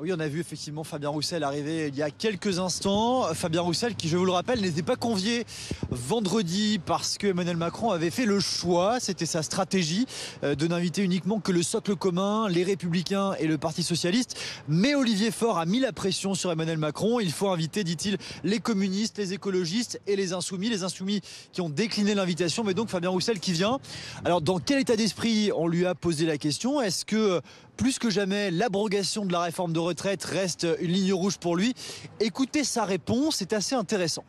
Oui, on a vu effectivement Fabien Roussel arriver il y a quelques instants. Fabien Roussel qui, je vous le rappelle, n'était pas convié vendredi parce que Emmanuel Macron avait fait le choix, c'était sa stratégie, de n'inviter uniquement que le socle commun, les Républicains et le Parti Socialiste. Mais Olivier Faure a mis la pression sur Emmanuel Macron. Il faut inviter, dit-il, les communistes, les écologistes et les insoumis qui ont décliné l'invitation. Mais donc Fabien Roussel qui vient. Alors dans quel état d'esprit on lui a posé la question? Est-ce que plus que jamais, l'abrogation de la réforme de retraite reste une ligne rouge pour lui? Écoutez sa réponse, c'est assez intéressant.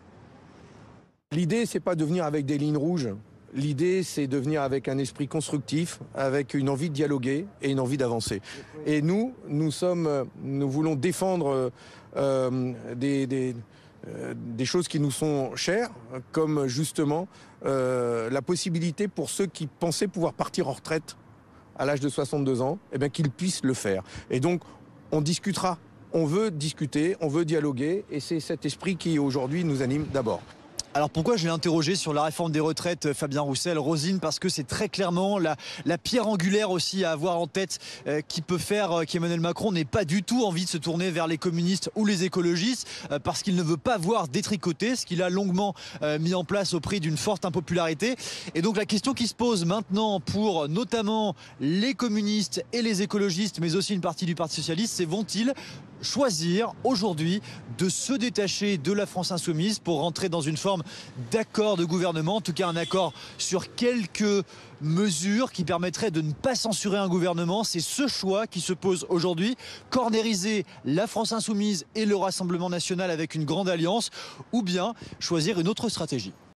L'idée, c'est pas de venir avec des lignes rouges. L'idée, c'est de venir avec un esprit constructif, avec une envie de dialoguer et une envie d'avancer. Et nous voulons défendre des choses qui nous sont chères, comme justement la possibilité pour ceux qui pensaient pouvoir partir en retraite à l'âge de 62 ans, eh bien, qu'ils puissent le faire. Et donc, on discutera. On veut discuter, on veut dialoguer, et c'est cet esprit qui, aujourd'hui, nous anime d'abord. Alors pourquoi je l'ai interrogé sur la réforme des retraites, Fabien Roussel, Rosine, parce que c'est très clairement la pierre angulaire aussi à avoir en tête qui peut faire qu'Emmanuel Macron n'ait pas du tout envie de se tourner vers les communistes ou les écologistes parce qu'il ne veut pas voir détricoter ce qu'il a longuement mis en place au prix d'une forte impopularité. Et donc la question qui se pose maintenant pour notamment les communistes et les écologistes, mais aussi une partie du Parti Socialiste, c'est vont-ils choisir aujourd'hui de se détacher de la France insoumise pour rentrer dans une forme d'accord de gouvernement, en tout cas un accord sur quelques mesures qui permettraient de ne pas censurer un gouvernement. C'est ce choix qui se pose aujourd'hui. Cornériser la France insoumise et le Rassemblement national avec une grande alliance, ou bien choisir une autre stratégie.